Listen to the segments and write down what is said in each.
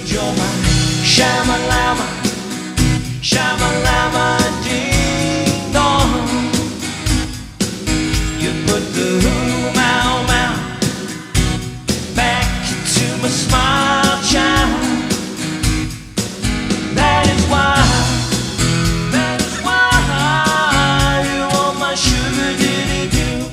You're my Shama Lama, Shama Lama Ding Dong. You put the mau mau back into my smile, child. That is why you are my sugar diddy do.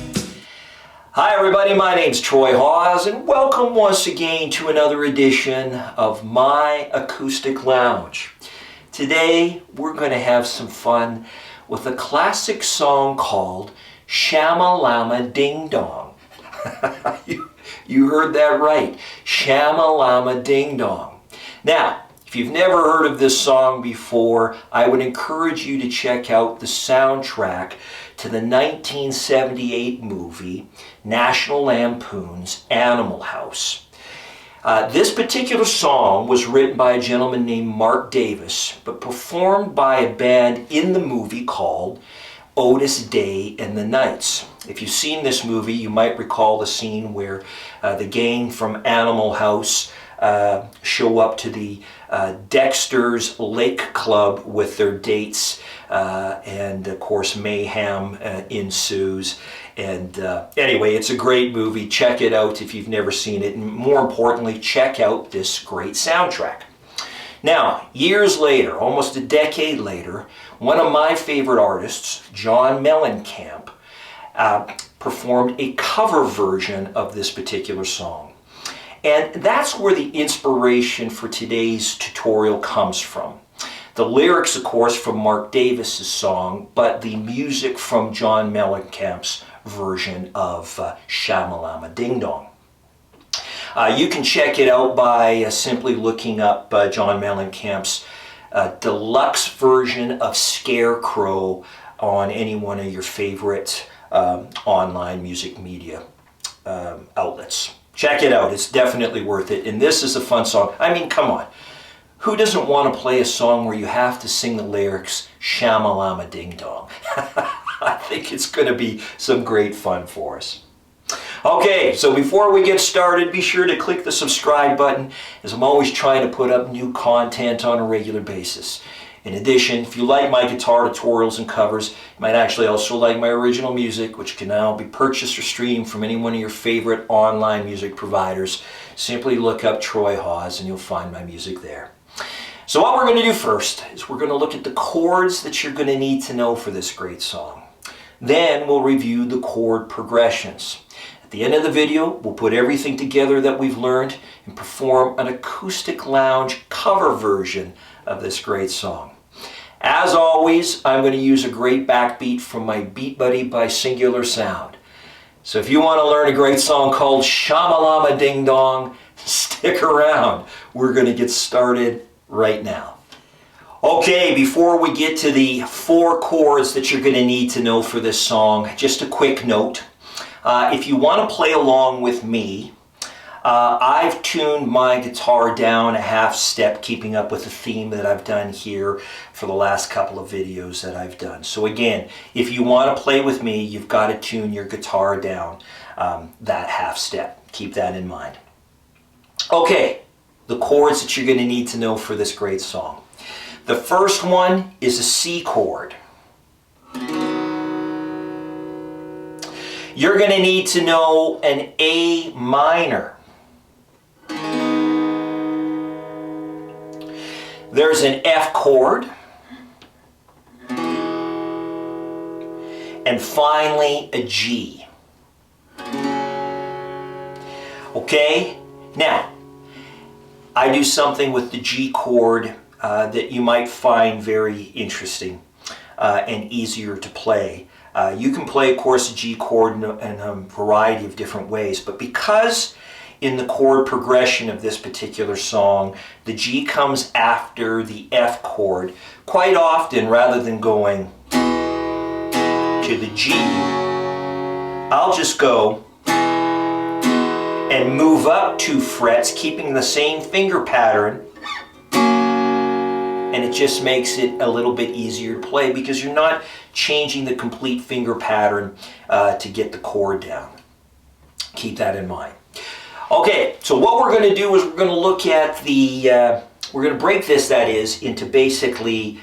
Hi everybody, my name's Troy Hawes, and welcome once again to another edition of My Acoustic Lounge. Today we're going to have some fun with a classic song called Shama Lama Ding Dong. You heard that right, Shama Lama Ding Dong. Now, if you've never heard of this song before, I would encourage you to check out the soundtrack to the 1978 movie National Lampoon's Animal House. This particular song was written by a gentleman named Mark Davis, but performed by a band in the movie called Otis Day and the Knights. If you've seen this movie, you might recall the scene where the gang from Animal House show up to the Dexter's Lake Club with their dates, and of course mayhem ensues. And anyway, it's a great movie. Check it out if you've never seen it, and more importantly, check out this great soundtrack. Now, years later, almost a decade later, one of my favorite artists, John Mellencamp, performed a cover version of this particular song. And that's where the inspiration for today's tutorial comes from. The lyrics, of course, from Mark Davis's song, but the music from John Mellencamp's version of Shama Lama Ding Dong. You can check it out by simply looking up John Mellencamp's deluxe version of Scarecrow on any one of your favorite online music media outlets. Check it out, it's definitely worth it, and this is a fun song. I mean, come on. Who doesn't want to play a song where you have to sing the lyrics, Shama Lama Ding Dong? I think it's going to be some great fun for us. Okay, so before we get started, be sure to click the subscribe button, as I'm always trying to put up new content on a regular basis. In addition, if you like my guitar tutorials and covers, you might actually also like my original music, which can now be purchased or streamed from any one of your favorite online music providers. Simply look up Troy Hawes and you'll find my music there. So what we're going to do first is we're going to look at the chords that you're going to need to know for this great song. Then we'll review the chord progressions. At the end of the video, we'll put everything together that we've learned and perform an acoustic lounge cover version of this great song. As always, I'm going to use a great backbeat from my Beat Buddy by Singular Sound. So if you want to learn a great song called Shama Lama Ding Dong, stick around. We're going to get started right now. Okay, before we get to the 4 chords that you're going to need to know for this song, just a quick note. If you want to play along with me, I've tuned my guitar down a half step, keeping up with the theme that I've done here for the last couple of videos that I've done. So again, if you want to play with me, you've got to tune your guitar down that half step. Keep that in mind. Okay, the chords that you're going to need to know for this great song. The first one is a C chord. You're going to need to know an A minor. There's an F chord. And finally a G. Okay? Now, I do something with the G chord that you might find very interesting and easier to play. You can play, of course, a G chord in a variety of different ways, but because in the chord progression of this particular song, the G comes after the F chord, quite often rather than going to the G, I'll just go and move up 2 frets, keeping the same finger pattern, and it just makes it a little bit easier to play because you're not changing the complete finger pattern to get the chord down. Keep that in mind. Okay, so what we're going to do is we're going to look at we're going to break this, that is, into basically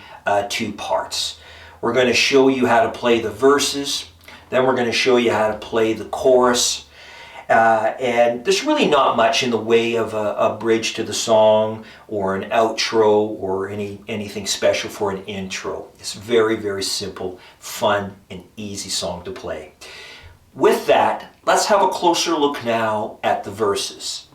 two parts. We're going to show you how to play the verses, then we're going to show you how to play the chorus, and there's really not much in the way of a bridge to the song or an outro or anything special for an intro. It's very, very simple, fun, and easy song to play. With that, let's have a closer look now at the verses.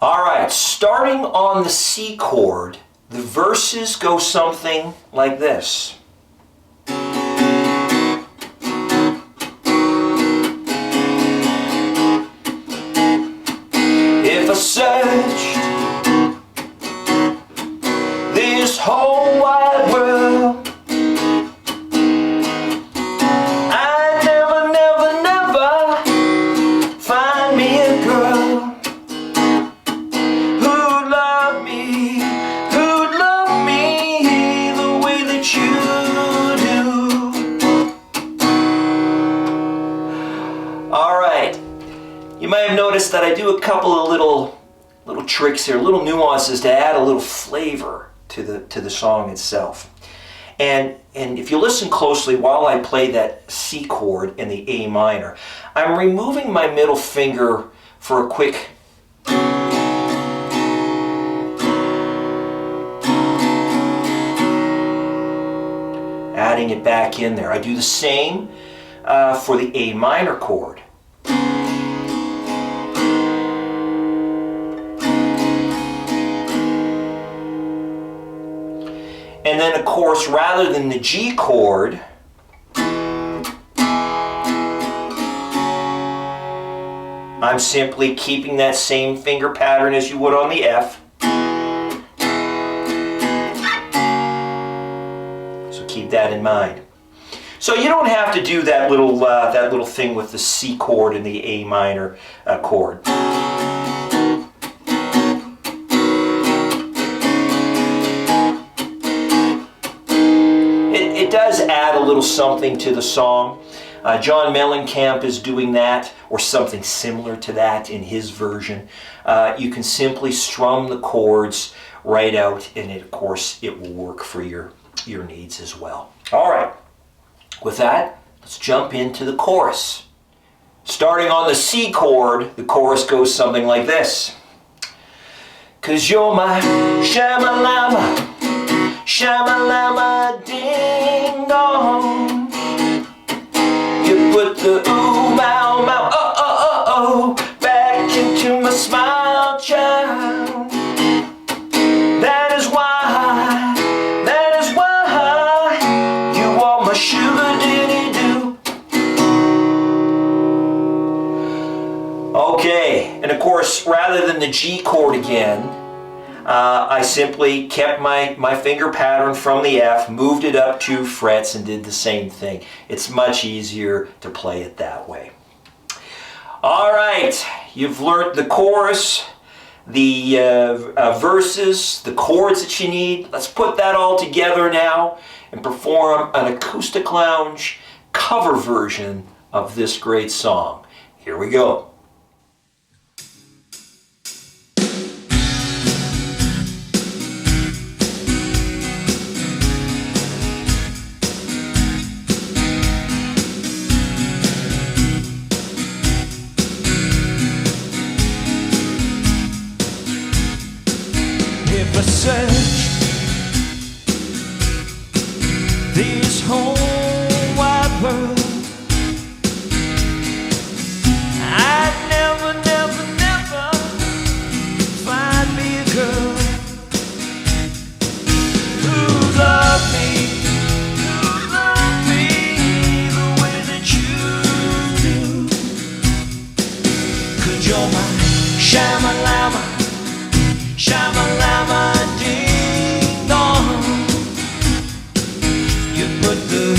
All right, starting on the C chord, the verses go something like this. If I searched this whole wide world, you might have noticed that I do a couple of little tricks here, little nuances to add a little flavor to the song itself. And if you listen closely while I play that C chord in the A minor, I'm removing my middle finger for a quick adding it back in there. I do the same for the A minor chord. And then, of course, rather than the G chord, I'm simply keeping that same finger pattern as you would on the F. So keep that in mind. So you don't have to do that little thing with the C chord and the A minor chord. It does add a little something to the song. John Mellencamp is doing that, or something similar to that in his version. You can simply strum the chords right out, and of course it will work for your needs as well. All right, with that, let's jump into the chorus. Starting on the C chord, the chorus goes something like this. 'Cause you're my Shama Lama, Shama Lama Ding Dong. You put the ooh, mow, mow, oh, oh, oh, oh back into my smile, child. That is why you are my sugar-diddy-doo. Okay, and of course, rather than the G chord again, I simply kept my finger pattern from the F, moved it up 2 frets, and did the same thing. It's much easier to play it that way. All right, you've learned the chorus, the verses, the chords that you need. Let's put that all together now and perform an acoustic lounge cover version of this great song. Here we go. If I search this whole wide world, I'd never find me a girl who loved me the way that you do. 'Cause you're my Shama Lama, Shama Lama Ding Dong. You put the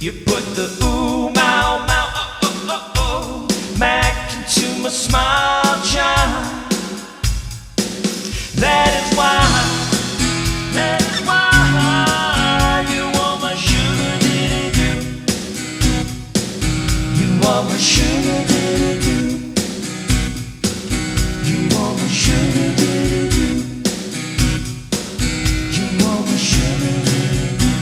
You put the ooh, mow, mow, oh, oh, oh, oh, back into my smile jar. That is why you are my sugar daddy do. You are my sugar daddy do. You are my sugar daddy do. You are my sugar daddy do.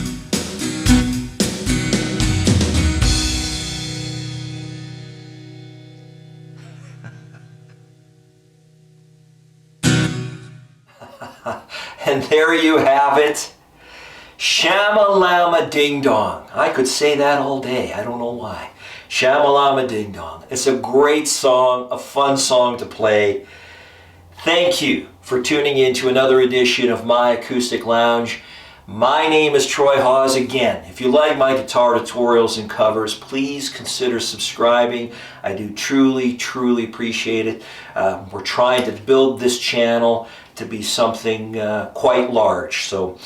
And there you have it. Shama Lama Ding Dong. I could say that all day. I don't know why. Shama Lama Ding Dong. It's a great song, a fun song to play. Thank you for tuning in to another edition of My Acoustic Lounge. My name is Troy Hawes. Again, if you like my guitar tutorials and covers, please consider subscribing. I do truly, truly appreciate it. We're trying to build this channel to be something quite large. So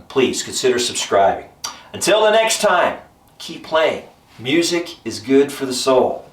please consider subscribing. Until the next time, keep playing. Music is good for the soul.